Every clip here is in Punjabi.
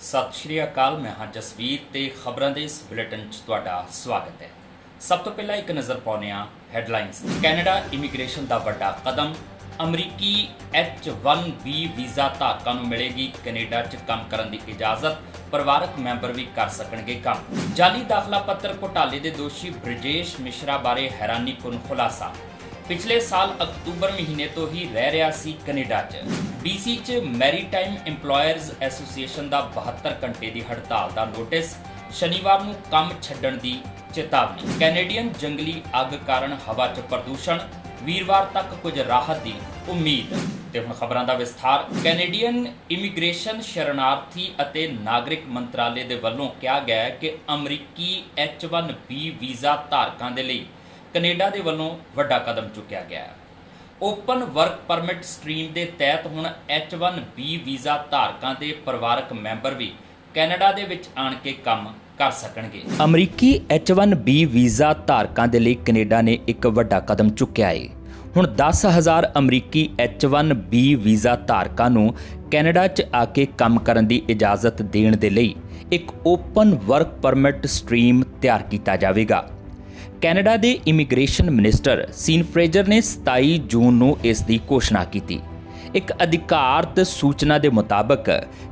ਸਤਿ ਸ਼੍ਰੀ ਅਕਾਲ। ਮੈਂ ਹਾਂ ਜਸਵੀਰ ਤੇ ਖਬਰਾਂ ਦੇ ਇਸ ਬੁਲੇਟਿਨ 'ਚ ਤੁਹਾਡਾ ਸਵਾਗਤ ਹੈ। ਸਭ ਤੋਂ ਪਹਿਲਾਂ ਇੱਕ ਨਜ਼ਰ ਪਾਉਂਦੇ ਹਾਂ ਹੈਡਲਾਈਨਸ। ਕੈਨੇਡਾ ਇਮੀਗ੍ਰੇਸ਼ਨ ਦਾ ਵੱਡਾ ਕਦਮ। ਅਮਰੀਕੀ H-1B ਵੀਜ਼ਾ ਧਾਰਕਾਂ ਨੂੰ ਮਿਲੇਗੀ ਕੈਨੇਡਾ 'ਚ ਕੰਮ ਕਰਨ ਦੀ ਇਜਾਜ਼ਤ। ਪਰਿਵਾਰਕ ਮੈਂਬਰ ਵੀ ਕਰ ਸਕਣਗੇ ਕੰਮ। ਜਾਲੀ ਦਾਖਲਾ ਪੱਤਰ ਘੁਟਾਲੇ ਦੇ ਦੋਸ਼ੀ ਬ੍ਰਿਜੇਸ਼ ਮਿਸ਼ਰਾ ਬਾਰੇ ਹੈਰਾਨੀਕੁੰਨ ਖੁਲਾਸਾ। ਪਿਛਲੇ ਸਾਲ ਅਕਤੂਬਰ ਮਹੀਨੇ ਤੋਂ ਹੀ ਰਹਿ ਰਿਹਾ ਸੀ ਕੈਨੇਡਾ 'ਚ। BC 'ਚ ਮੈਰੀਟਾਈਮ ਇੰਪਲਾਇਰਜ਼ ਐਸੋਸੀਏਸ਼ਨ ਦਾ 72 ਘੰਟੇ ਦੀ ਹੜਤਾਲ ਦਾ ਨੋਟਿਸ। ਸ਼ਨੀਵਾਰ ਨੂੰ ਕੰਮ ਛੱਡਣ ਦੀ ਚੇਤਾਵਨੀ। ਕੈਨੇਡੀਅਨ ਜੰਗਲੀ ਅੱਗ ਕਾਰਨ ਹਵਾ 'ਚ ਪ੍ਰਦੂਸ਼ਣ। ਵੀਰਵਾਰ ਤੱਕ ਕੁਝ ਰਾਹਤ ਦੀ ਉਮੀਦ। ਤੇ ਹੁਣ ਖਬਰਾਂ ਦਾ ਵਿਸਥਾਰ। ਕੈਨੇਡੀਅਨ ਇਮੀਗ੍ਰੇਸ਼ਨ, ਸ਼ਰਨਾਰਥੀ ਅਤੇ ਨਾਗਰਿਕ ਮੰਤਰਾਲੇ ਦੇ ਵੱਲੋਂ ਕਿਹਾ ਗਿਆ ਹੈ ਕਿ ਅਮਰੀਕੀ H-1B ਵੀਜ਼ਾ ਧਾਰਕਾਂ ਦੇ ਲਈ ਕੈਨੇਡਾ ਦੇ ਵੱਲੋਂ ਵੱਡਾ ਕਦਮ ਚੁੱਕਿਆ ਗਿਆ ਹੈ। ਓਪਨ ਵਰਕ ਪਰਮਿਟ ਸਟ੍ਰੀਮ ਦੇ ਤਹਿਤ ਹੁਣ H-1B ਵੀਜ਼ਾ ਧਾਰਕਾਂ ਦੇ ਪਰਿਵਾਰਕ ਮੈਂਬਰ ਵੀ ਕੈਨੇਡਾ ਦੇ ਵਿੱਚ ਆਣ ਕੇ ਕੰਮ ਕਰ ਸਕਣਗੇ। ਅਮਰੀਕੀ H-1B ਵੀਜ਼ਾ ਧਾਰਕਾਂ ਦੇ ਲਈ ਕੈਨੇਡਾ ਨੇ ਇੱਕ ਵੱਡਾ ਕਦਮ ਚੁੱਕਿਆ ਹੈ। ਹੁਣ 10,000 ਅਮਰੀਕੀ H-1B ਵੀਜ਼ਾ ਧਾਰਕਾਂ ਨੂੰ ਕੈਨੇਡਾ 'ਚ ਆ ਕੇ ਕੰਮ ਕਰਨ ਦੀ ਇਜਾਜ਼ਤ ਦੇਣ ਦੇ ਲਈ ਇੱਕ ਓਪਨ ਵਰਕ ਪਰਮਿਟ ਸਟ੍ਰੀਮ ਤਿਆਰ ਕੀਤਾ ਜਾਵੇਗਾ। ਕੈਨੇਡਾ ਦੇ ਇਮੀਗ੍ਰੇਸ਼ਨ ਮਿਨਿਸਟਰ ਸੀਨ ਫਰੇਜ਼ਰ ਨੇ 27 ਜੂਨ ਨੂੰ ਇਸ ਦੀ ਘੋਸ਼ਣਾ ਕੀਤੀ। ਇੱਕ ਅਧਿਕਾਰਤ ਸੂਚਨਾ ਦੇ ਮੁਤਾਬਕ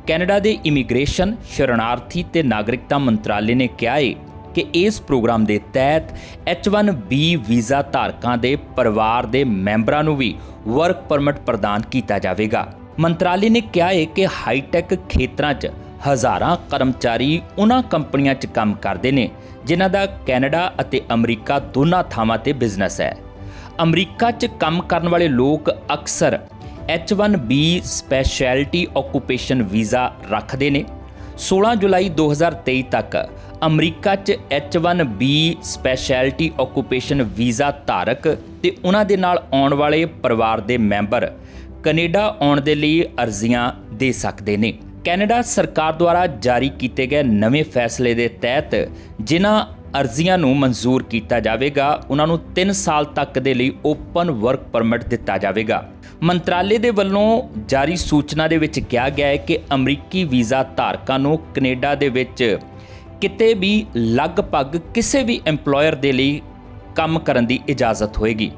ਕੈਨੇਡਾ ਦੇ ਇਮੀਗ੍ਰੇਸ਼ਨ, ਸ਼ਰਨਾਰਥੀ ਤੇ ਨਾਗਰਿਕਤਾ ਮੰਤਰਾਲੇ ਨੇ ਕਿਹਾ ਹੈ ਕਿ ਇਸ ਪ੍ਰੋਗਰਾਮ ਦੇ ਤਹਿਤ H-1B ਵੀਜ਼ਾ ਧਾਰਕਾਂ ਦੇ ਪਰਿਵਾਰ ਦੇ ਮੈਂਬਰਾਂ ਨੂੰ ਵੀ ਵਰਕ ਪਰਮਿਟ ਪ੍ਰਦਾਨ ਕੀਤਾ ਜਾਵੇਗਾ। ਮੰਤਰਾਲੇ ਨੇ ਕਿਹਾ ਹੈ ਕਿ ਹਾਈਟੈਕ ਖੇਤਰਾਂ 'ਚ ਹਜ਼ਾਰਾਂ ਕਰਮਚਾਰੀ ਉਹਨਾਂ ਕੰਪਨੀਆਂ 'ਚ ਕੰਮ ਕਰਦੇ ਨੇ ਜਿਨ੍ਹਾਂ ਦਾ ਕੈਨੇਡਾ ਅਤੇ ਅਮਰੀਕਾ ਦੋਨਾਂ ਥਾਵਾਂ ਤੇ ਬਿਜ਼ਨਸ ਹੈ। ਅਮਰੀਕਾ 'ਚ ਕੰਮ ਕਰਨ ਵਾਲੇ ਲੋਕ ਅਕਸਰ H-1B ਸਪੈਸ਼ਲਿਟੀ ਆਕੂਪੇਸ਼ਨ ਵੀਜ਼ਾ ਰੱਖਦੇ ਨੇ। 16 ਜੁਲਾਈ 2023 ਤੱਕ ਅਮਰੀਕਾ 'ਚ H-1B ਸਪੈਸ਼ਲਿਟੀ ਆਕੂਪੇਸ਼ਨ ਵੀਜ਼ਾ ਧਾਰਕ ਤੇ ਉਹਨਾਂ ਦੇ ਨਾਲ ਆਉਣ ਵਾਲੇ ਪਰਿਵਾਰ ਦੇ ਮੈਂਬਰ ਕੈਨੇਡਾ ਆਉਣ ਦੇ ਲਈ ਅਰਜ਼ੀਆਂ ਦੇ ਸਕਦੇ ਨੇ। ਕੈਨੇਡਾ ਸਰਕਾਰ ਦੁਆਰਾ ਜਾਰੀ ਕੀਤੇ ਗਏ ਨਵੇਂ ਫੈਸਲੇ ਦੇ ਤਹਿਤ ਜਿਨ੍ਹਾਂ ਅਰਜ਼ੀਆਂ ਨੂੰ ਮਨਜ਼ੂਰ ਕੀਤਾ ਜਾਵੇਗਾ ਉਹਨਾਂ ਨੂੰ 3 ਸਾਲ ਤੱਕ ਦੇ ਲਈ ਓਪਨ ਵਰਕ ਪਰਮਿਟ ਦਿੱਤਾ ਜਾਵੇਗਾ। ਮੰਤਰਾਲੇ ਦੇ ਵੱਲੋਂ ਜਾਰੀ ਸੂਚਨਾ ਦੇ ਵਿੱਚ ਕਿਹਾ ਗਿਆ ਹੈ ਕਿ ਅਮਰੀਕੀ ਵੀਜ਼ਾ ਧਾਰਕਾਂ ਨੂੰ ਕੈਨੇਡਾ ਦੇ ਵਿੱਚ ਕਿਤੇ ਵੀ ਲਗਭਗ ਕਿਸੇ ਵੀ ਐਮਪਲੋਇਰ ਦੇ ਲਈ ਕੰਮ ਕਰਨ ਦੀ ਇਜਾਜ਼ਤ ਹੋਏਗੀ।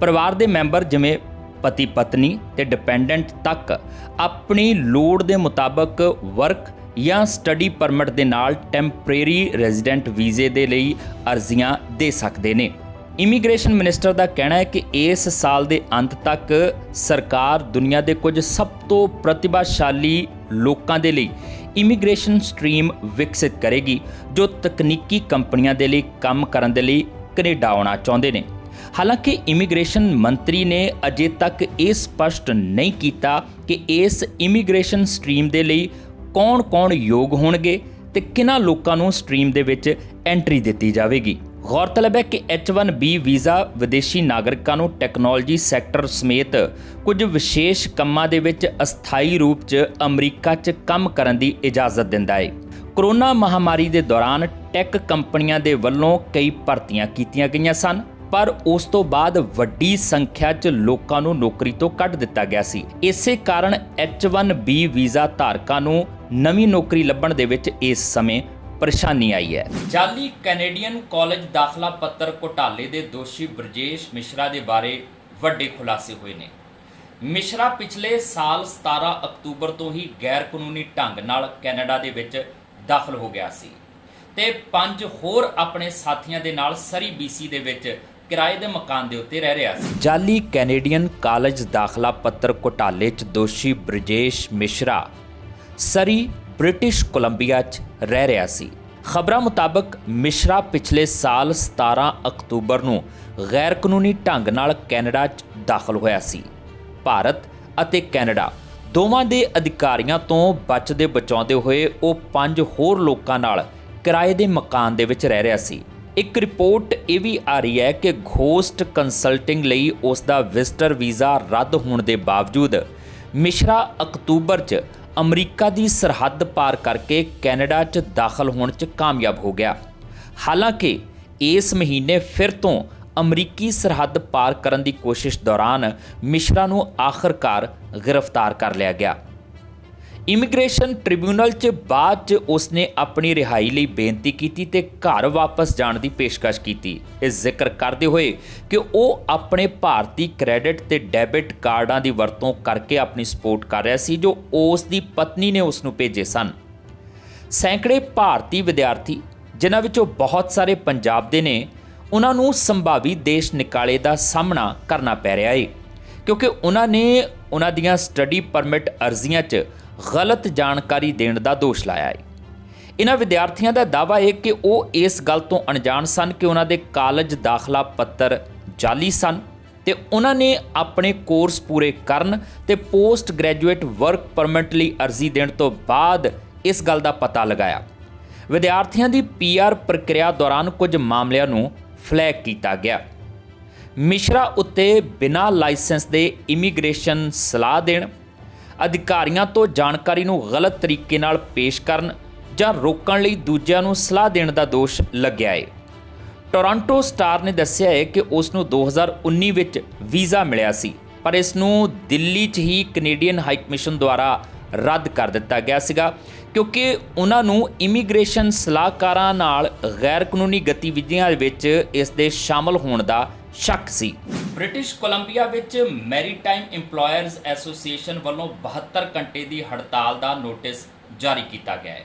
ਪਰਿਵਾਰ ਦੇ ਮੈਂਬਰ ਜਿਵੇਂ ਪਤੀ ਪਤਨੀ ਤੇ ਡਿਪੈਂਡੈਂਟ ਤੱਕ ਆਪਣੀ ਲੋੜ ਦੇ ਮੁਤਾਬਕ ਵਰਕ ਜਾਂ ਸਟੱਡੀ ਪਰਮਿਟ ਦੇ ਨਾਲ ਟੈਂਪਰੇਰੀ ਰੈਜ਼ੀਡੈਂਟ ਵੀਜ਼ੇ ਦੇ ਲਈ ਅਰਜ਼ੀਆਂ ਦੇ ਸਕਦੇ ਨੇ। ਇਮੀਗ੍ਰੇਸ਼ਨ ਮਿਨਿਸਟਰ ਦਾ ਕਹਿਣਾ ਹੈ ਕਿ ਇਸ ਸਾਲ ਦੇ ਅੰਤ ਤੱਕ ਸਰਕਾਰ ਦੁਨੀਆ ਦੇ ਕੁਝ ਸਭ ਤੋਂ ਪ੍ਰਤਿਭਾਸ਼ਾਲੀ ਲੋਕਾਂ ਦੇ ਲਈ ਇਮੀਗ੍ਰੇਸ਼ਨ ਸਟ੍ਰੀਮ ਵਿਕਸਿਤ ਕਰੇਗੀ ਜੋ ਤਕਨੀਕੀ ਕੰਪਨੀਆਂ ਦੇ ਲਈ ਕੰਮ ਕਰਨ ਦੇ ਲਈ ਕੈਨੇਡਾ ਆਉਣਾ ਚਾਹੁੰਦੇ ਨੇ। ਹਾਲਾਂਕਿ ਇਮੀਗ੍ਰੇਸ਼ਨ ਮੰਤਰੀ ਨੇ ਅਜੇ ਤੱਕ ਇਹ ਸਪਸ਼ਟ ਨਹੀਂ ਕੀਤਾ ਕਿ ਇਸ ਇਮੀਗ੍ਰੇਸ਼ਨ ਸਟ੍ਰੀਮ ਦੇ ਲਈ ਕੌਣ-ਕੌਣ ਯੋਗ ਹੋਣਗੇ ਤੇ ਕਿਹਨਾਂ ਲੋਕਾਂ ਨੂੰ ਸਟ੍ਰੀਮ ਦੇ ਵਿੱਚ ਐਂਟਰੀ ਦਿੱਤੀ ਜਾਵੇਗੀ। ਗੌਰਤਲਬ ਹੈ ਕਿ H-1B ਵੀਜ਼ਾ ਵਿਦੇਸ਼ੀ ਨਾਗਰਿਕਾਂ ਨੂੰ ਟੈਕਨੋਲੋਜੀ ਸੈਕਟਰ ਸਮੇਤ ਕੁਝ ਵਿਸ਼ੇਸ਼ ਕੰਮਾਂ ਦੇ ਵਿੱਚ ਅਸਥਾਈ ਰੂਪ 'ਚ ਅਮਰੀਕਾ 'ਚ ਕੰਮ ਕਰਨ ਦੀ ਇਜਾਜ਼ਤ ਦਿੰਦਾ ਹੈ। ਕਰੋਨਾ ਮਹਾਮਾਰੀ ਦੇ ਦੌਰਾਨ ਟੈਕ ਕੰਪਨੀਆਂ ਦੇ ਵੱਲੋਂ ਕਈ ਭਰਤੀਆਂ ਕੀਤੀਆਂ ਗਈਆਂ ਸਨ ਪਰ ਉਸ ਤੋਂ ਬਾਅਦ ਵੱਡੀ ਸੰਖਿਆ 'ਚ ਲੋਕਾਂ ਨੂੰ ਨੌਕਰੀ ਤੋਂ ਕੱਢ ਦਿੱਤਾ ਗਿਆ ਸੀ। ਇਸੇ ਕਾਰਨ H-1B ਵੀਜ਼ਾ ਧਾਰਕਾਂ ਨੂੰ ਨਵੀਂ ਨੌਕਰੀ ਲੱਭਣ ਦੇ ਵਿੱਚ ਇਸ ਸਮੇਂ ਪਰੇਸ਼ਾਨੀ ਆਈ ਹੈ। ਜਾਲੀ ਕੈਨੇਡੀਅਨ ਕਾਲਜ ਦਾਖਲਾ ਪੱਤਰ ਘੁਟਾਲੇ ਦੇ ਦੋਸ਼ੀ ਬ੍ਰਿਜੇਸ਼ ਮਿਸ਼ਰਾ ਦੇ ਬਾਰੇ ਵੱਡੇ ਖੁਲਾਸੇ ਹੋਏ ਨੇ। ਮਿਸ਼ਰਾ ਪਿਛਲੇ ਸਾਲ 17 ਅਕਤੂਬਰ ਤੋਂ ਹੀ ਗੈਰ ਕਾਨੂੰਨੀ ਢੰਗ ਨਾਲ ਕੈਨੇਡਾ ਦੇ ਵਿੱਚ ਦਾਖਲ ਹੋ ਗਿਆ ਸੀ ਤੇ 5 ਹੋਰ ਆਪਣੇ ਸਾਥੀਆਂ ਦੇ ਨਾਲ ਸਰੀ BC ਦੇ ਵਿੱਚ ਕਿਰਾਏ ਦੇ ਮਕਾਨ ਦੇ ਉੱਤੇ ਰਹਿ ਰਿਹਾ ਸੀ। ਜਾਲੀ ਕੈਨੇਡੀਅਨ ਕਾਲਜ ਦਾਖਲਾ ਪੱਤਰ ਘੁਟਾਲੇ 'ਚ ਦੋਸ਼ੀ ਬ੍ਰਿਜੇਸ਼ ਮਿਸ਼ਰਾ ਸਰੀ ਬ੍ਰਿਟਿਸ਼ ਕੋਲੰਬੀਆ 'ਚ ਰਹਿ ਰਿਹਾ ਸੀ। ਖਬਰਾਂ ਮੁਤਾਬਕ ਮਿਸ਼ਰਾ ਪਿਛਲੇ ਸਾਲ 17 ਅਕਤੂਬਰ ਨੂੰ ਗੈਰ ਕਾਨੂੰਨੀ ਢੰਗ ਨਾਲ ਕੈਨੇਡਾ 'ਚ ਦਾਖਲ ਹੋਇਆ ਸੀ। ਭਾਰਤ ਅਤੇ ਕੈਨੇਡਾ ਦੋਵਾਂ ਦੇ ਅਧਿਕਾਰੀਆਂ ਤੋਂ ਬਚਦੇ ਬਚਾਉਂਦੇ ਹੋਏ ਉਹ 5 ਹੋਰ ਲੋਕਾਂ ਨਾਲ ਕਿਰਾਏ ਦੇ ਮਕਾਨ ਦੇ ਵਿੱਚ ਰਹਿ ਰਿਹਾ ਸੀ। ਇੱਕ ਰਿਪੋਰਟ ਇਹ ਵੀ ਆ ਰਹੀ ਹੈ ਕਿ ਘੋਸਟ ਕੰਸਲਟਿੰਗ ਲਈ ਉਸ ਦਾ ਵਿਜ਼ਟਰ ਵੀਜ਼ਾ ਰੱਦ ਹੋਣ ਦੇ ਬਾਵਜੂਦ ਮਿਸ਼ਰਾ ਅਕਤੂਬਰ 'ਚ ਅਮਰੀਕਾ ਦੀ ਸਰਹੱਦ ਪਾਰ ਕਰਕੇ ਕੈਨੇਡਾ 'ਚ ਦਾਖਲ ਹੋਣ 'ਚ ਕਾਮਯਾਬ ਹੋ ਗਿਆ। ਹਾਲਾਂਕਿ ਇਸ ਮਹੀਨੇ ਫਿਰ ਤੋਂ ਅਮਰੀਕੀ ਸਰਹੱਦ ਪਾਰ ਕਰਨ ਦੀ ਕੋਸ਼ਿਸ਼ ਦੌਰਾਨ ਮਿਸ਼ਰਾ ਨੂੰ ਆਖਰਕਾਰ ਗ੍ਰਿਫਤਾਰ ਕਰ ਲਿਆ ਗਿਆ। ਇਮੀਗ੍ਰੇਸ਼ਨ ਟ੍ਰਿਬਿਊਨਲ 'ਚ ਬਾਅਦ 'ਚ ਉਸਨੇ ਆਪਣੀ ਰਿਹਾਈ ਲਈ ਬੇਨਤੀ ਕੀਤੀ ਤੇ ਘਰ ਵਾਪਸ ਜਾਣ ਦੀ ਪੇਸ਼ਕਸ਼ ਕੀਤੀ। ਇਹ ਜ਼ਿਕਰ ਕਰਦੇ ਹੋਏ ਕਿ ਉਹ ਆਪਣੇ ਭਾਰਤੀ ਕ੍ਰੈਡਿਟ ਤੇ ਡੈਬਿਟ ਕਾਰਡਾਂ ਦੀ ਵਰਤੋਂ ਕਰਕੇ ਆਪਣੀ ਸਪੋਰਟ ਕਰ ਰਿਹਾ ਸੀ ਜੋ ਉਸ ਦੀ ਪਤਨੀ ਨੇ ਉਸ ਨੂੰ ਭੇਜੇ ਸਨ। ਸੈਂਕੜੇ ਭਾਰਤੀ ਵਿਦਿਆਰਥੀ ਜਿਨ੍ਹਾਂ ਵਿੱਚੋਂ ਬਹੁਤ ਸਾਰੇ ਪੰਜਾਬ ਦੇ ਨੇ, ਉਹਨਾਂ ਨੂੰ ਸੰਭਾਵੀ ਦੇਸ਼ ਨਿਕਾਲੇ ਦਾ ਸਾਹਮਣਾ ਕਰਨਾ ਪੈ ਰਿਹਾ ਹੈ ਕਿਉਂਕਿ ਉਹਨਾਂ ਨੇ ਉਹਨਾਂ ਦੀਆਂ ਸਟੱਡੀ ਪਰਮਿਟ ਅਰਜ਼ੀਆਂ 'ਚ ਗਲਤ ਜਾਣਕਾਰੀ ਦੇਣ ਦਾ ਦੋਸ਼ ਲਾਇਆ ਹੈ। ਇਹਨਾਂ ਵਿਦਿਆਰਥੀਆਂ ਦਾ ਦਾਅਵਾ ਹੈ ਕਿ ਉਹ ਇਸ ਗੱਲ ਤੋਂ ਅਣਜਾਣ ਸਨ ਕਿ ਉਹਨਾਂ ਦੇ ਕਾਲਜ ਦਾਖਲਾ ਪੱਤਰ ਜਾਲੀ ਸਨ ਤੇ ਉਹਨਾਂ ਨੇ ਆਪਣੇ ਕੋਰਸ ਪੂਰੇ ਕਰਨ ਤੇ ਪੋਸਟ ਗ੍ਰੈਜੂਏਟ ਵਰਕ ਪਰਮਿਟ ਲਈ ਅਰਜ਼ੀ ਦੇਣ ਤੋਂ ਬਾਅਦ ਇਸ ਗੱਲ ਦਾ ਪਤਾ ਲਗਾਇਆ। ਵਿਦਿਆਰਥੀਆਂ ਦੀ ਪੀਆਰ ਪ੍ਰਕਿਰਿਆ ਦੌਰਾਨ ਕੁਝ ਮਾਮਲਿਆਂ ਨੂੰ ਫਲੈਗ ਕੀਤਾ ਗਿਆ। ਮਿਸ਼ਰਾ ਉੱਤੇ ਬਿਨਾਂ ਲਾਇਸੈਂਸ ਦੇ ਇਮੀਗ੍ਰੇਸ਼ਨ ਸਲਾਹ ਦੇਣ, ਅਧਿਕਾਰੀਆਂ ਤੋਂ ਜਾਣਕਾਰੀ ਨੂੰ ਗਲਤ ਤਰੀਕੇ ਨਾਲ ਪੇਸ਼ ਕਰਨ ਜਾਂ ਰੋਕਣ ਲਈ ਦੂਜਿਆਂ ਨੂੰ ਸਲਾਹ ਦੇਣ ਦਾ ਦੋਸ਼ ਲੱਗਿਆ ਹੈ। ਟੋਰਾਂਟੋ ਸਟਾਰ ਨੇ ਦੱਸਿਆ ਹੈ ਕਿ ਉਸ ਨੂੰ 2019 ਵਿੱਚ ਵੀਜ਼ਾ ਮਿਲਿਆ ਸੀ ਪਰ ਇਸ ਨੂੰ ਦਿੱਲੀ 'ਚ ਹੀ ਕੈਨੇਡੀਅਨ ਹਾਈ ਕਮਿਸ਼ਨ ਦੁਆਰਾ ਰੱਦ ਕਰ ਦਿੱਤਾ ਗਿਆ ਸੀਗਾ ਕਿਉਂਕਿ ਉਹਨਾਂ ਨੂੰ ਇਮੀਗ੍ਰੇਸ਼ਨ ਸਲਾਹਕਾਰਾਂ ਨਾਲ ਗੈਰ ਕਾਨੂੰਨੀ ਗਤੀਵਿਧੀਆਂ ਵਿੱਚ ਇਸ ਦੇ ਸ਼ਾਮਲ ਹੋਣ ਦਾ ਸ਼ੱਕ ਸੀ। ਬ੍ਰਿਟਿਸ਼ ਕੋਲੰਬੀਆ ਵਿੱਚ ਮੈਰੀਟਾਈਮ ਇੰਪਲਾਇਰਜ਼ ਐਸੋਸੀਏਸ਼ਨ ਵੱਲੋਂ 72 ਘੰਟੇ ਦੀ ਹੜਤਾਲ ਦਾ ਨੋਟਿਸ ਜਾਰੀ ਕੀਤਾ ਗਿਆ ਹੈ।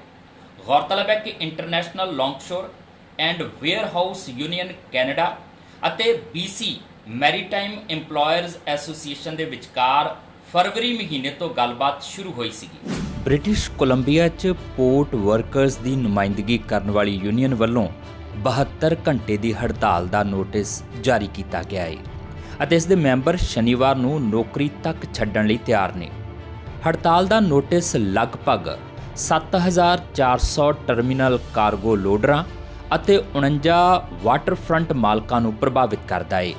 ਗੌਰਤਲਬ ਹੈ ਕਿ International Longshore and Warehouse Union Canada ਅਤੇ BC ਮੈਰੀਟਾਈਮ ਇੰਪਲਾਇਰਜ਼ ਐਸੋਸੀਏਸ਼ਨ ਦੇ ਵਿਚਕਾਰ ਫਰਵਰੀ ਮਹੀਨੇ ਤੋਂ ਗੱਲਬਾਤ ਸ਼ੁਰੂ ਹੋਈ ਸੀਗੀ। ਬ੍ਰਿਟਿਸ਼ ਕੋਲੰਬੀਆ 'ਚ ਪੋਰਟ ਵਰਕਰਸ ਦੀ ਨੁਮਾਇੰਦਗੀ ਕਰਨ ਵਾਲੀ ਯੂਨੀਅਨ ਵੱਲੋਂ 72 ਘੰਟੇ ਦੀ ਹੜਤਾਲ ਦਾ ਨੋਟਿਸ ਜਾਰੀ ਕੀਤਾ ਗਿਆ ਹੈ ਅਤੇ ਇਸ ਦੇ ਮੈਂਬਰ ਸ਼ਨੀਵਾਰ ਨੂੰ ਨੌਕਰੀ ਤੱਕ ਛੱਡਣ ਲਈ ਤਿਆਰ ਨੇ। ਹੜਤਾਲ ਦਾ ਨੋਟਿਸ ਲਗਭਗ 7400 ਟਰਮੀਨਲ ਕਾਰਗੋ ਲੋਡਰਾਂ ਅਤੇ 49 ਵਾਟਰਫਰੰਟ ਮਾਲਕਾਂ ਨੂੰ ਪ੍ਰਭਾਵਿਤ ਕਰਦਾ ਹੈ।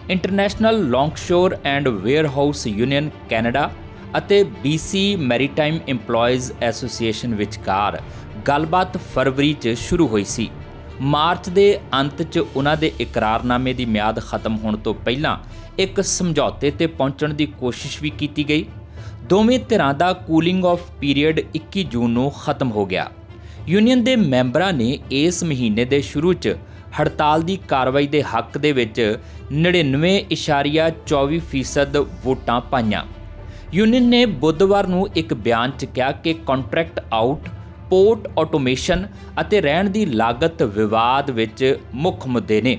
International Longshore and Warehouse Union Canada ਅਤੇ BC ਮੈਰੀਟਾਈਮ ਇੰਪਲਾਇਜ਼ ਐਸੋਸੀਏਸ਼ਨ ਵਿਚਕਾਰ ਗੱਲਬਾਤ ਫਰਵਰੀ 'ਚ ਸ਼ੁਰੂ ਹੋਈ ਸੀ। ਮਾਰਚ ਦੇ ਅੰਤ 'ਚ ਉਹਨਾਂ ਦੇ ਇਕਰਾਰਨਾਮੇ ਦੀ ਮਿਆਦ ਖਤਮ ਹੋਣ ਤੋਂ ਪਹਿਲਾਂ ਇੱਕ ਸਮਝੌਤੇ ਤੇ ਪਹੁੰਚਣ ਦੀ ਕੋਸ਼ਿਸ਼ ਵੀ ਕੀਤੀ ਗਈ। ਦੋਵੇਂ ਧਿਰਾਂ ਦਾ ਕੂਲਿੰਗ ਆਫ ਪੀਰੀਅਡ 21 ਜੂਨ ਨੂੰ ਖਤਮ ਹੋ ਗਿਆ। ਯੂਨੀਅਨ ਦੇ ਮੈਂਬਰਾਂ ਨੇ ਇਸ ਮਹੀਨੇ ਦੇ ਸ਼ੁਰੂ 'ਚ ਹੜਤਾਲ ਦੀ ਕਾਰਵਾਈ ਦੇ ਹੱਕ ਦੇ ਵਿੱਚ 99.24% ਵੋਟਾਂ ਪਾਈਆਂ। ਯੂਨੀਅਨ ਨੇ ਬੁੱਧਵਾਰ ਨੂੰ ਇੱਕ ਬਿਆਨ 'ਚ ਕਿਹਾ ਕਿ ਕੰਟਰੈਕਟ ਆਊਟ, ਪੋਰਟ ਆਟੋਮੇਸ਼ਨ ਅਤੇ ਰਹਿਣ ਦੀ ਲਾਗਤ ਵਿਵਾਦ ਵਿੱਚ ਮੁੱਖ ਮੁੱਦੇ ਨੇ।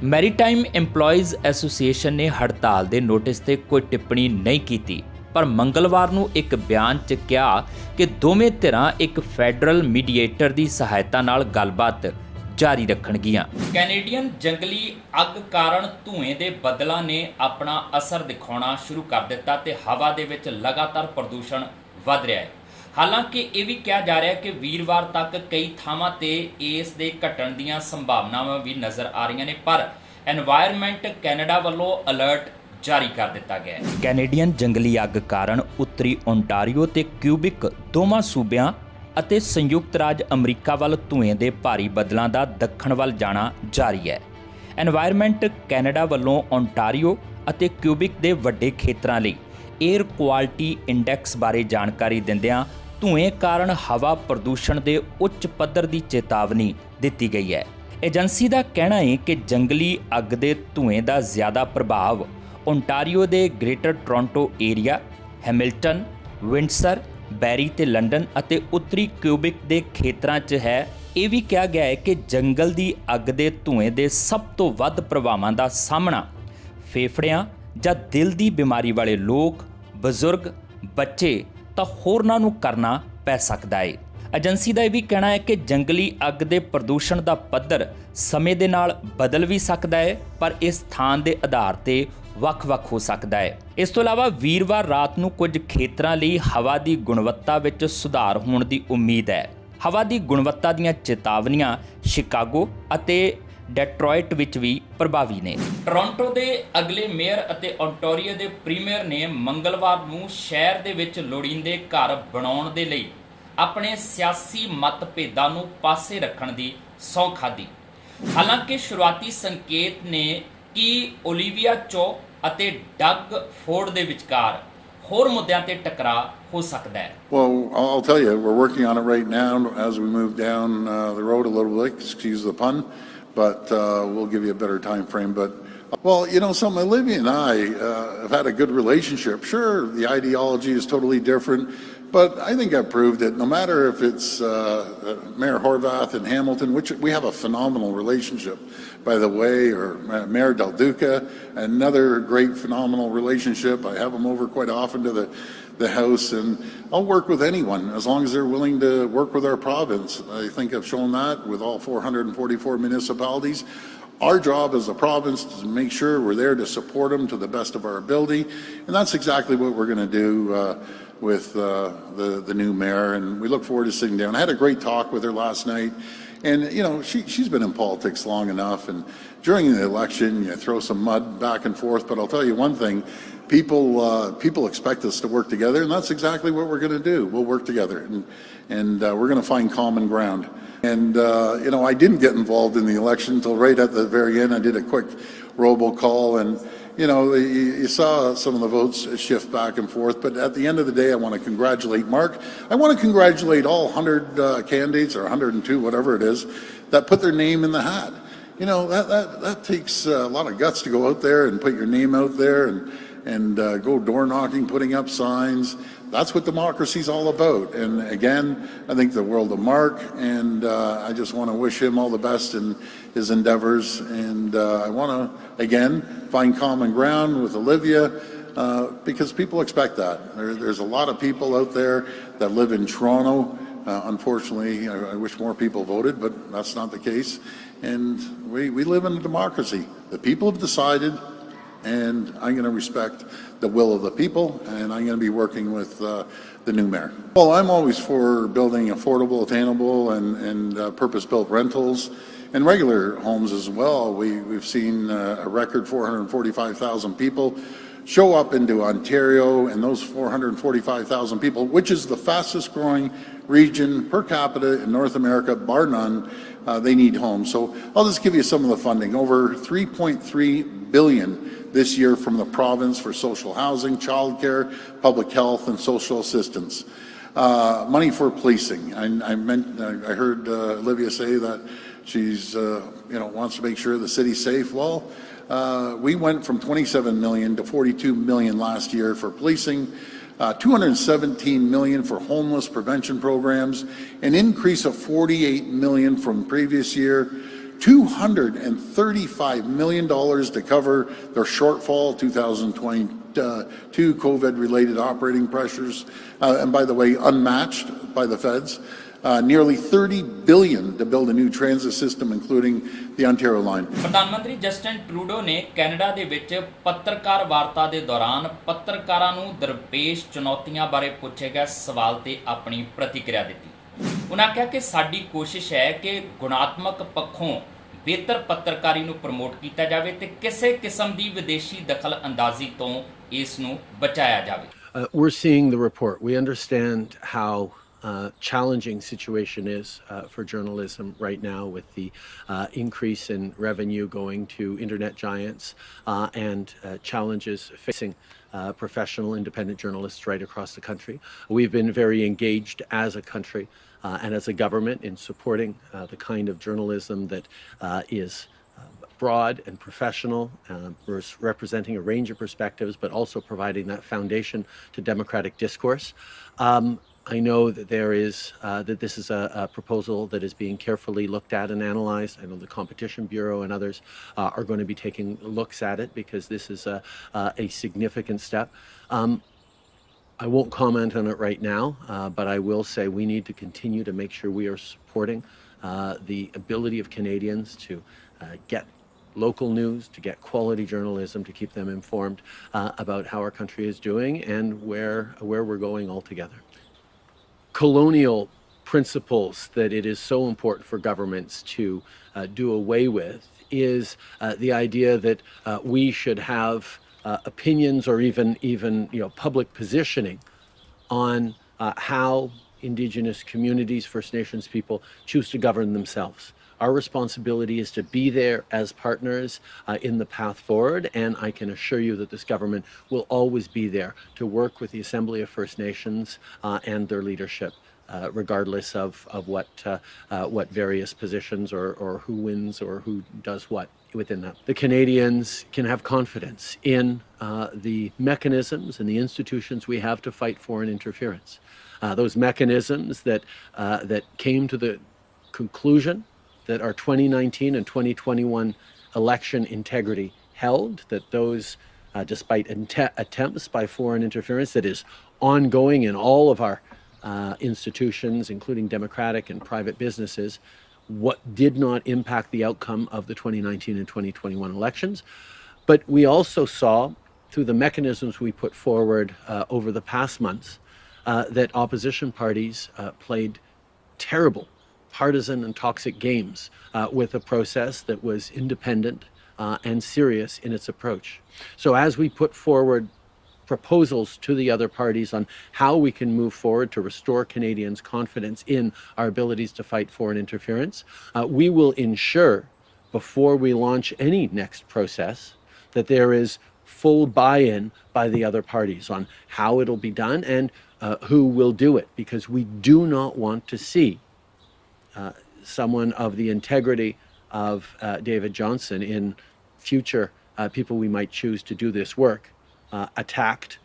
ਮੈਰੀਟਾਈਮ ਇੰਪਲਾਇਜ਼ ਐਸੋਸੀਏਸ਼ਨ ਨੇ ਹੜਤਾਲ ਦੇ ਨੋਟਿਸ ਤੇ ਕੋਈ ਟਿੱਪਣੀ ਨਹੀਂ ਕੀਤੀ ਪਰ ਮੰਗਲਵਾਰ ਨੂੰ ਇੱਕ ਬਿਆਨ 'ਚ ਕਿਹਾ ਕਿ ਦੋਵੇਂ ਧਿਰਾਂ ਇੱਕ ਫੈਡਰਲ ਮੀਡੀਏਟਰ ਦੀ ਸਹਾਇਤਾ ਨਾਲ ਗੱਲਬਾਤ ਜਾਰੀ ਰੱਖਣਗੀਆਂ। ਕੈਨੇਡੀਅਨ ਜੰਗਲੀ ਅੱਗ ਕਾਰਨ ਧੂਏ ਦੇ ਬੱਦਲਾਂ ਨੇ ਆਪਣਾ ਅਸਰ ਦਿਖਾਉਣਾ ਸ਼ੁਰੂ ਕਰ ਦਿੱਤਾ ਤੇ ਹਵਾ ਦੇ ਵਿੱਚ ਲਗਾਤਾਰ ਪ੍ਰਦੂਸ਼ਣ ਵਧ ਰਿਹਾ ਹੈ। ਹਾਲਾਂਕਿ ਇਹ ਵੀ ਕਿਹਾ ਜਾ ਰਿਹਾ ਹੈ ਕਿ ਵੀਰਵਾਰ ਤੱਕ ਕਈ ਥਾਵਾਂ ਤੇ ਇਸ ਦੇ ਘਟਣ ਦੀਆਂ ਸੰਭਾਵਨਾਵਾਂ ਵੀ ਨਜ਼ਰ ਆ ਰਹੀਆਂ ਨੇ ਪਰ ਐਨਵਾਇਰਨਮੈਂਟ ਕੈਨੇਡਾ ਵੱਲੋਂ ਅਲਰਟ ਜਾਰੀ ਕਰ ਦਿੱਤਾ ਗਿਆ ਹੈ। ਕੈਨੇਡੀਅਨ ਜੰਗਲੀ ਅੱਗ ਕਾਰਨ ਉੱਤਰੀ ਓਨਟਾਰੀਓ ਤੇ ਕਿਊਬਿਕ ਦੋਵਾਂ ਸੂਬਿਆਂ ਅਤੇ ਸੰਯੁਕਤ ਰਾਜ ਅਮਰੀਕਾ ਵੱਲ ਧੂਏ ਦੇ ਭਾਰੀ ਬੱਦਲਾਂ ਦਾ ਦੱਖਣ ਵੱਲ ਜਾਣਾ ਜਾਰੀ ਹੈ। ਐਨਵਾਇਰਨਮੈਂਟ ਕੈਨੇਡਾ ਵੱਲੋਂ ਓਨਟਾਰੀਓ ਅਤੇ ਕਿਊਬਿਕ ਦੇ ਵੱਡੇ ਖੇਤਰਾਂ ਲਈ 에ਅਰ ਕੁਆਲਿਟੀ ਇੰਡੈਕਸ ਬਾਰੇ ਜਾਣਕਾਰੀ ਦਿੰਦਿਆਂ ਧੂਏ ਕਾਰਨ ਹਵਾ ਪ੍ਰਦੂਸ਼ਣ ਦੇ ਉੱਚ ਪੱਧਰ ਦੀ ਚੇਤਾਵਨੀ ਦਿੱਤੀ ਗਈ ਹੈ। ਏਜੰਸੀ ਦਾ ਕਹਿਣਾ ਹੈ ਕਿ ਜੰਗਲੀ ਅੱਗ ਦੇ ਧੂਏ ਦਾ ਜ਼ਿਆਦਾ ਪ੍ਰਭਾਵ ਓਨਟਾਰੀਓ ਦੇ Greater Toronto Area, Hamilton, Windsor, Barrie ਤੇ ਲੰਡਨ ਅਤੇ ਉੱਤਰੀ ਕਿਊਬਿਕ ਦੇ ਖੇਤਰਾਂ 'ਚ ਹੈ। ਇਹ ਵੀ ਕਿਹਾ ਗਿਆ ਹੈ ਕਿ ਜੰਗਲ ਦੀ ਅੱਗ ਦੇ ਧੂਏ ਦੇ ਸਭ ਤੋਂ ਵੱਧ ਪ੍ਰਭਾਵਾਂ ਦਾ ਸਾਹਮਣਾ ਫੇਫੜਿਆਂ ਜਾਂ ਦਿਲ ਦੀ ਬਿਮਾਰੀ ਵਾਲੇ ਲੋਕ, ਬਜ਼ੁਰਗ, ਬੱਚੇ ਤਾਂ ਹੋਰਨਾਂ ਨੂੰ ਕਰਨਾ ਪੈ ਸਕਦਾ ਹੈ। ਏਜੰਸੀ ਦਾ ਇਹ ਵੀ ਕਹਿਣਾ ਹੈ ਕਿ ਜੰਗਲੀ ਅੱਗ ਦੇ ਪ੍ਰਦੂਸ਼ਣ ਦਾ ਪੱਧਰ ਸਮੇਂ ਦੇ ਨਾਲ ਬਦਲ ਵੀ ਸਕਦਾ ਹੈ ਪਰ ਇਸ ਸਥਾਨ ਦੇ ਆਧਾਰ ਤੇ ਵੱਖ-ਵੱਖ ਹੋ ਸਕਦਾ ਹੈ। ਇਸ ਤੋਂ ਇਲਾਵਾ ਵੀਰਵਾਰ ਰਾਤ ਨੂੰ ਕੁਝ ਖੇਤਰਾਂ ਲਈ ਹਵਾ ਦੀ ਗੁਣਵੱਤਾ ਵਿੱਚ ਸੁਧਾਰ ਹੋਣ ਦੀ ਉਮੀਦ ਹੈ। ਹਵਾ ਦੀ ਗੁਣਵੱਤਾ ਦੀਆਂ ਚੇਤਾਵਨੀਆਂ ਸ਼ਿਕਾਗੋ ਅਤੇ ਡੈਟਰੋਇਟ ਵਿੱਚ ਵੀ ਪ੍ਰਭਾਵੀ ਨੇ। ਟੋਰਾਂਟੋ ਦੇ ਅਗਲੇ ਮੇਅਰ ਅਤੇ ਓਨਟਾਰੀਓ ਦੇ ਪ੍ਰੀਮੀਅਰ ਨੇ ਮੰਗਲਵਾਰ ਨੂੰ ਸ਼ਹਿਰ ਦੇ ਵਿੱਚ ਲੋੜੀਂਦੇ ਘਰ ਬਣਾਉਣ ਦੇ ਲਈ ਆਪਣੇ ਸਿਆਸੀ ਮਤਭੇਦਾਂ ਨੂੰ ਪਾਸੇ ਰੱਖਣ ਦੀ ਸਹੁੰ ਖਾਧੀ। ਹਾਲਾਂਕਿ ਸ਼ੁਰੂਆਤੀ ਸੰਕੇਤ ਨੇ ਕਿ ਓਲੀਵੀਆ ਚੋ ਅਤੇ ਡਗ ਫੋਰਡ ਦੇ ਵਿਚਕਾਰ ਹੋਰ ਮੁੱਦਿਆਂ ਤੇ ਟਕਰਾਅ ਹੋ ਸਕਦਾ ਹੈ। Well, I'll tell you, we're working on it right now as we move down the road a little bit, excuse the pun, but we'll give you a better time frame. But, well, you know something, Olivia and I have had a good relationship. Sure, the ideology is totally different, but I think I've proved it. No matter if it's Mayor Horvath in Hamilton, which we have a phenomenal relationship, by the way, or Mayor Del Duca, another great phenomenal relationship. I have them over quite often to the house, and I'll work with anyone as long as they're willing to work with our province. I think I've shown that with all 444 municipalities. Our job as a province is to make sure we're there to support them to the best of our ability, and that's exactly what we're going to do with the new mayor, and we look forward to sitting down. I had a great talk with her last night, and you know she's been in politics long enough, and during the election you throw some mud back and forth, but I'll tell you one thing, people expect us to work together, and that's exactly what we're going to do. We'll work together, and we're going to find common ground. And you know, I didn't get involved in the election until right at the very end. I did a quick robocall, and you know, you saw some of the votes shift back and forth. But at the end of the day, I want to congratulate Mark. I want to congratulate all 100 candidates, or 102, whatever it is, that put their name in the hat. You know, that takes a lot of guts to go out there and put your name out there and go door knocking, putting up signs. That's what democracy is all about. And again, I think the world of Mark, and I just want to wish him all the best in his endeavors. And I want to, again, find common ground with Olivia, because people expect that. There's a lot of people out there that live in Toronto. Unfortunately, I wish more people voted, but that's not the case. And we live in a democracy. The people have decided, and I'm going to respect the will of the people, and I'm going to be working with the new mayor. Well, I'm always for building affordable, attainable, and purpose-built rentals and regular homes as well. We've seen a record 445,000 people show up into Ontario, and those 445,000 people, which is the fastest growing region per capita in North America, bar none, they need homes. So I'll just give you some of the funding. Over $3.3 billion this year from the province for social housing, childcare, public health, and social assistance. Money for policing. I heard Olivia say that she's wants to make sure the city's safe. Well, we went from 27 million to 42 million last year for policing. 217 million for homeless prevention programs, an increase of 48 million from previous year. $235 million to cover their shortfall 2022 COVID-related operating pressures, and by the way, unmatched by the feds. Nearly $30 billion to build a new transit system, including the Ontario line. ਪ੍ਰਧਾਨ ਮੰਤਰੀ ਜਸਟਿਨ ਟਰੂਡੋ ਨੇ ਕੈਨੇਡਾ ਦੇ ਵਿੱਚ ਪੱਤਰਕਾਰ ਵਾਰਤਾ ਦੇ ਦੌਰਾਨ ਪੱਤਰਕਾਰਾਂ ਨੂੰ ਦਰਪੇਸ਼ ਚੁਣੌਤੀਆਂ ਬਾਰੇ ਪੁੱਛੇ ਗਏ ਸਵਾਲ ਤੇ ਆਪਣੀ ਪ੍ਰਤੀਕਿਰਿਆ ਦਿੱਤੀ। ਉਹਨਾਂ ਕਿਹਾ ਕਿ ਸਾਡੀ ਕੋਸ਼ਿਸ਼ ਹੈ ਕਿ ਗੁਣਾਤਮਕ ਪੱਖੋਂ ਬਿਹਤਰ ਪੱਤਰਕਾਰੀ ਨੂੰ ਪ੍ਰਮੋਟ ਕੀਤਾ ਜਾਵੇ ਤੇ ਕਿਸੇ ਕਿਸਮ ਦੀ ਵਿਦੇਸ਼ੀ ਦਖਲ ਅੰਦਾਜ਼ੀ ਤੋਂ ਇਸ ਨੂੰ ਬਚਾਇਆ ਜਾਵੇ। We're seeing the report. We understand how challenging situation is for journalism right now, with the increase in revenue going to internet giants and challenges facing professional independent journalists right across the country. We've been very engaged as a country and as a government in supporting the kind of journalism that is broad and professional, representing a range of perspectives, but also providing that foundation to democratic discourse. I know that this is a proposal that is being carefully looked at and analyzed. I know the Competition Bureau and others are going to be taking looks at it, because this is a significant step. I won't comment on it right now, but I will say we need to continue to make sure we are supporting the ability of Canadians to get local news, to get quality journalism, to keep them informed about how our country is doing and where we're going altogether. Colonial principles that it is so important for governments to do away with is the idea that we should have opinions or even public positioning on how Indigenous communities, First Nations people choose to govern themselves. Our responsibility is to be there as partners in the path forward, and I can assure you that this government will always be there to work with the Assembly of First Nations and their leadership, regardless of what various positions or who wins or who does what within that. The Canadians can have confidence in the mechanisms and the institutions we have to fight foreign interference. Those mechanisms that came to the conclusion that our 2019 and 2021 election integrity held, that those, despite attempts by foreign interference that is ongoing in all of our institutions, including democratic and private businesses, what did not impact the outcome of the 2019 and 2021 elections. But we also saw, through the mechanisms we put forward over the past months, that opposition parties played terrible partisan and toxic games with a process that was independent and serious in its approach. So as we put forward proposals to the other parties on how we can move forward to restore Canadians' confidence in our abilities to fight foreign interference, we will ensure, before we launch any next process, that there is full buy-in by the other parties on how it'll be done and who will do it, because we do not want to see someone of the integrity of David Johnston in future people we might choose to do this work attacked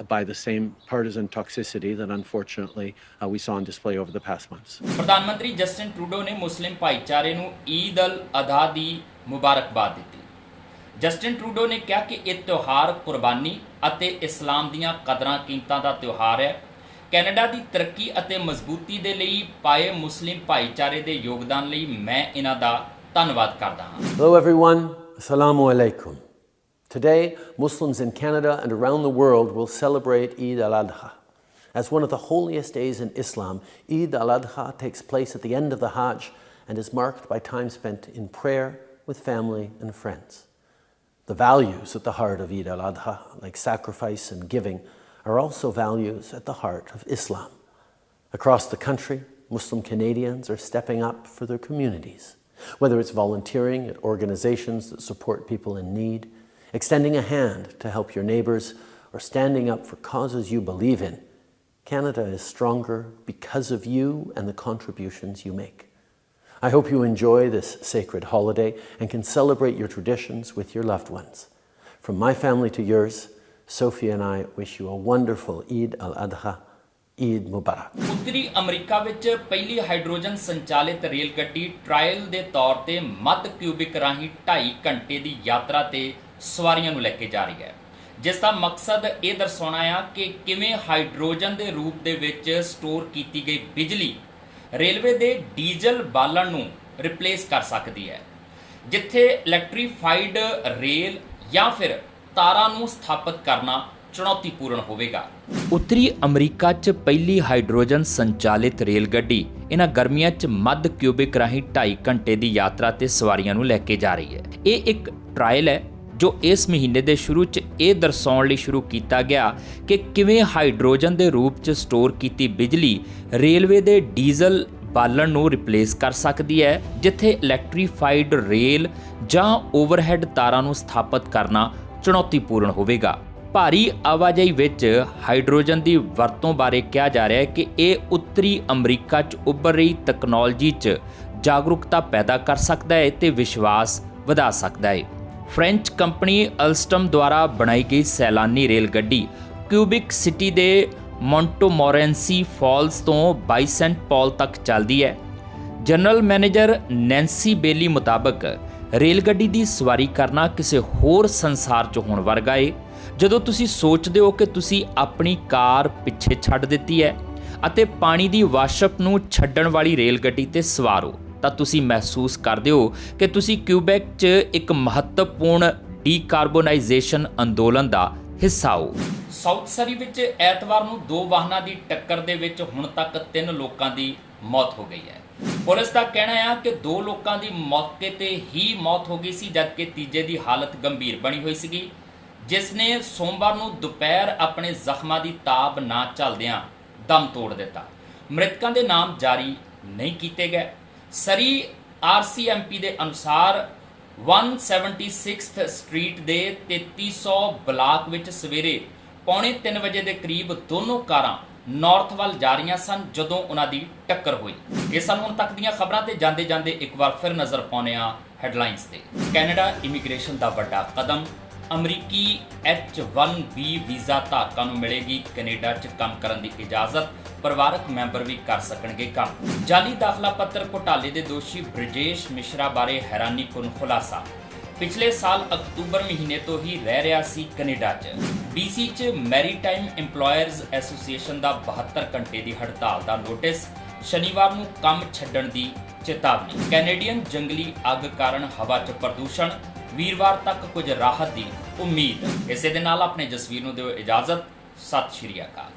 by the same partisan toxicity that unfortunately we saw on display over the past months. ਪ੍ਰਧਾਨ ਮੰਤਰੀ ਜਸਟਿਨ ਟਰੂਡੋ ਨੇ ਮੁਸਲਿਮ ਭਾਈਚਾਰੇ ਨੂੰ ਈਦ ਅਲ ਅਧਾ ਦੀ ਮੁਬਾਰਕਬਾਦ ਦਿੱਤੀ। ਜਸਟਿਨ ਟਰੂਡੋ ਨੇ ਕਿਹਾ ਕਿ ਇਹ ਤਿਉਹਾਰ ਕੁਰਬਾਨੀ ਅਤੇ ਇਸਲਾਮ ਦੀਆਂ ਕਦਰਾਂ ਕੀਮਤਾਂ ਦਾ ਤਿਉਹਾਰ ਹੈ। ਕੈਨੇਡਾ ਦੀ ਤਰੱਕੀ ਅਤੇ ਮਜ਼ਬੂਤੀ ਦੇ ਲਈ ਪਾਏ ਮੁਸਲਿਮ ਭਾਈਚਾਰੇ ਦੇ ਯੋਗਦਾਨ ਲਈ ਮੈਂ ਇਹਨਾਂ ਦਾ ਧੰਨਵਾਦ ਕਰਦਾ ਹਾਂ। Hello everyone, Assalamu alaikum. Today, Muslims in Canada and around the world will celebrate Eid al-Adha. As one of the holiest days in Islam, Eid al-Adha takes place at the end of the Hajj and is marked by time spent in prayer with family and friends. The values at the heart of Eid al-Adha, like sacrifice and giving, are also values at the heart of Islam. Across the country, Muslim Canadians are stepping up for their communities, whether it's volunteering at organizations that support people in need, extending a hand to help your neighbors, or standing up for causes you believe in. Canada is stronger because of you and the contributions you make. I hope you enjoy this sacred holiday and can celebrate your traditions with your loved ones. From my family to yours, Sophie and I wish you a wonderful Eid al-Adha. Eid Mubarak. ਉੱਤਰੀ ਅਮਰੀਕਾ ਵਿੱਚ ਪਹਿਲੀ ਹਾਈਡਰੋਜਨ ਸੰਚਾਲਿਤ ਰੇਲ ਗੱਡੀ ਟ੍ਰਾਇਲ ਦੇ ਤੌਰ ਤੇ ਮੱਧ ਕਿਊਬਿਕ ਰਾਹੀਂ 2.5 ਘੰਟੇ ਦੀ ਯਾਤਰਾ ਤੇ ਸਵਾਰੀਆਂ ਨੂੰ ਲੈ ਕੇ ਜਾ ਰਹੀ ਹੈ, ਜਿਸ ਦਾ ਮਕਸਦ ਇਹ ਦਰਸਾਉਣਾ ਆ ਕਿ ਕਿਵੇਂ ਹਾਈਡਰੋਜਨ ਦੇ ਰੂਪ ਦੇ ਵਿੱਚ ਸਟੋਰ ਕੀਤੀ ਗਈ ਬਿਜਲੀ ਰੇਲਵੇ ਦੇ ਡੀਜ਼ਲ ਬਾਲਣ ਨੂੰ ਰਿਪਲੇਸ ਕਰ ਸਕਦੀ ਹੈ, ਜਿੱਥੇ ਇਲੈਕਟ੍ਰੀਫਾਈਡ ਰੇਲ ਜਾਂ ਫਿਰ ਤਾਰਾਂ ਨੂੰ ਸਥਾਪਿਤ ਕਰਨਾ ਚੁਣੌਤੀਪੂਰਨ ਹੋਵੇਗਾ। ਉੱਤਰੀ ਅਮਰੀਕਾ 'ਚ ਪਹਿਲੀ ਹਾਈਡਰੋਜਨ ਸੰਚਾਲਿਤ ਰੇਲ ਗੱਡੀ ਇਹਨਾਂ ਗਰਮੀਆਂ 'ਚ ਮੱਧ ਕਿਊਬਿਕ ਰਾਹੀਂ 2.5 ਘੰਟੇ ਦੀ ਯਾਤਰਾ ਤੇ ਸਵਾਰੀਆਂ ਨੂੰ ਲੈ ਕੇ ਜਾ ਰਹੀ ਹੈ। ਇਹ ਇੱਕ ਟ੍ਰਾਇਲ ਹੈ ਜੋ ਇਸ ਮਹੀਨੇ ਦੇ ਸ਼ੁਰੂ 'ਚ ਇਹ ਦਰਸਾਉਣ ਲਈ ਸ਼ੁਰੂ ਕੀਤਾ ਗਿਆ ਕਿ ਕਿਵੇਂ ਹਾਈਡਰੋਜਨ ਦੇ ਰੂਪ 'ਚ ਸਟੋਰ ਕੀਤੀ ਬਿਜਲੀ ਰੇਲਵੇ ਦੇ ਡੀਜ਼ਲ ਬਾਲਣ ਨੂੰ ਰਿਪਲੇਸ ਕਰ ਸਕਦੀ ਹੈ, ਜਿੱਥੇ ਇਲੈਕਟ੍ਰੀਫਾਈਡ ਰੇਲ ਜਾਂ ਓਵਰਹੈੱਡ ਤਾਰਾਂ ਨੂੰ ਸਥਾਪਿਤ ਕਰਨਾ ਚੁਣੌਤੀਪੂਰਨ ਹੋਵੇਗਾ। ਭਾਰੀ ਆਵਾਜਾਈ ਵਿੱਚ ਹਾਈਡਰੋਜਨ ਦੀ ਵਰਤੋਂ ਬਾਰੇ ਕਿਹਾ ਜਾ ਰਿਹਾ ਹੈ ਕਿ ਇਹ ਉੱਤਰੀ ਅਮਰੀਕਾ 'ਚ ਉੱਭਰ ਰਹੀ ਤਕਨਾਲੋਜੀ 'ਚ ਜਾਗਰੂਕਤਾ ਪੈਦਾ ਕਰ ਸਕਦਾ ਹੈ ਤੇ ਵਿਸ਼ਵਾਸ ਵਧਾ ਸਕਦਾ ਹੈ। ਫ੍ਰੈਂਚ ਕੰਪਨੀ ਅਲਸਟਮ ਦੁਆਰਾ ਬਣਾਈ ਗਈ ਸੈਲਾਨੀ ਰੇਲ ਗੱਡੀ ਕਿਊਬਿਕ ਸਿਟੀ ਦੇ ਮੌਂਟੋਮੋਰੈਂਸੀ ਫਾਲਸ ਤੋਂ ਬਾਈਸੈਂਟ ਪੌਲ ਤੱਕ ਚੱਲਦੀ ਹੈ। ਜਨਰਲ ਮੈਨੇਜਰ ਨੈਂਸੀ ਬੇਲੀ ਮੁਤਾਬਕ ਰੇਲ ਗੱਡੀ ਦੀ ਸਵਾਰੀ ਕਰਨਾ ਕਿਸੇ ਹੋਰ ਸੰਸਾਰ 'ਚ ਹੋਣ ਵਰਗਾ ਏ। ਜਦੋਂ ਤੁਸੀਂ ਸੋਚਦੇ ਹੋ ਕਿ ਤੁਸੀਂ ਆਪਣੀ ਕਾਰ ਪਿੱਛੇ ਛੱਡ ਦਿੱਤੀ ਹੈ ਅਤੇ ਪਾਣੀ ਦੀ ਵਾਸ਼ਪ ਨੂੰ ਛੱਡਣ ਵਾਲੀ ਰੇਲ ਗੱਡੀ ਤੇ ਸਵਾਰ ਹੋ, ਤਾਂ ਤੁਸੀਂ ਮਹਿਸੂਸ ਕਰਦੇ ਹੋ ਕਿ ਤੁਸੀਂ ਕਿਊਬੈਕ 'ਚ ਇੱਕ ਮਹੱਤਵਪੂਰਨ ਡੀਕਾਰਬੋਨਾਈਜੇਸ਼ਨ ਅੰਦੋਲਨ ਦਾ ਹਿੱਸਾ ਹੋ। ਸਾਊਥ ਸਰੀ ਵਿੱਚ ਐਤਵਾਰ ਨੂੰ 2 ਵਾਹਨਾਂ ਦੀ ਟੱਕਰ ਦੇ ਵਿੱਚ ਹੁਣ ਤੱਕ 3 ਲੋਕਾਂ ਦੀ ਮੌਤ ਹੋ ਗਈ ਹੈ। ਪੁਲਿਸ ਦਾ ਕਹਿਣਾ ਹੈ ਕਿ 2 ਲੋਕਾਂ ਦੀ ਮੌਕੇ ਤੇ ਹੀ ਮੌਤ ਹੋ ਗਈ ਸੀ, ਜਦਕਿ ਤੀਜੇ ਦੀ ਹਾਲਤ ਗੰਭੀਰ ਬਣੀ ਹੋਈ ਸੀਗੀ, ਜਿਸ ਨੇ ਸੋਮਵਾਰ ਨੂੰ ਦੁਪਹਿਰ ਆਪਣੇ ਜ਼ਖਮਾਂ ਦੀ ਤਾਬ ਨਾ ਝੱਲਦਿਆਂ ਦਮ ਤੋੜ ਦਿੱਤਾ। ਮ੍ਰਿਤਕਾਂ ਦੇ ਨਾਮ ਜਾਰੀ ਨਹੀਂ ਕੀਤੇ ਗਏ। ਸਰੀ RCMP ਦੇ ਅਨੁਸਾਰ 176th ਸਟਰੀਟ ਦੇ 3300 ਬਲਾਕ ਵਿੱਚ ਸਵੇਰੇ 2:45 ਵਜੇ ਦੇ ਕਰੀਬ ਦੋਨੋਂ ਕਾਰਾਂ ਨਾਰਥ ਵੱਲ ਜਾ ਰਹੀਆਂ ਸਨ ਜਦੋਂ ਉਹਨਾਂ ਦੀ ਟੱਕਰ ਹੋਈ। ਇਹ ਸਨ ਹੁਣ ਤੱਕ ਦੀਆਂ ਖਬਰਾਂ ਤੇ ਜਾਂਦੇ ਜਾਂਦੇ ਇੱਕ ਵਾਰ ਫਿਰ ਨਜ਼ਰ ਪਾਉਂਦੇ ਹਾਂ ਹੈਡਲਾਈਨਸ ਤੇ। ਕੈਨੇਡਾ ਇਮੀਗ੍ਰੇਸ਼ਨ ਦਾ ਵੱਡਾ ਕਦਮ, ਅਮਰੀਕੀ H-1B ਵੀਜ਼ਾ ਧਾਰਕਾਂ ਨੂੰ ਮਿਲੇਗੀ ਕੈਨੇਡਾ 'ਚ ਕੰਮ ਕਰਨ ਦੀ ਇਜਾਜ਼ਤ, ਪਰਿਵਾਰਕ ਮੈਂਬਰ ਵੀ ਕਰ ਸਕਣਗੇ ਕੰਮ। ਜਾਲੀ ਦਾਖਲਾ ਪੱਤਰ ਘੁਟਾਲੇ ਦੇ ਦੋਸ਼ੀ ਬ੍ਰਿਜੇਸ਼ ਮਿਸ਼ਰਾ ਬਾਰੇ ਹੈਰਾਨੀਕੁੰਨ ਖੁਲਾਸਾ। ਪਿਛਲੇ ਸਾਲ ਅਕਤੂਬਰ ਮਹੀਨੇ ਤੋਂ ਹੀ ਰਹਿ ਰਿਹਾ ਸੀ ਕੈਨੇਡਾ 'ਚ। BC 'ਚ ਮੈਰੀਟਾਈਮ EMPLOYERS ਐਸੋਸੀਏਸ਼ਨ ਦਾ 72 ਘੰਟੇ ਦੀ ਹੜਤਾਲ ਦਾ ਨੋਟਿਸ, ਸ਼ਨੀਵਾਰ ਨੂੰ ਕੰਮ ਛੱਡਣ ਦੀ ਚੇਤਾਵਨੀ। ਕੈਨੇਡੀਅਨ ਜੰਗਲੀ ਅੱਗ ਕਾਰਨ ਹਵਾ 'ਚ ਪ੍ਰਦੂਸ਼ਣ, ਵੀਰਵਾਰ ਤੱਕ ਕੁਝ ਰਾਹਤ ਦੀ ਉਮੀਦ। ਇਸੇ ਦੇ ਨਾਲ ਆਪਣੇ ਜਸਵੀਰ ਨੂੰ ਦਿਓ ਇਜਾਜ਼ਤ। ਸਤਿ ਸ਼੍ਰੀ ਅਕਾਲ।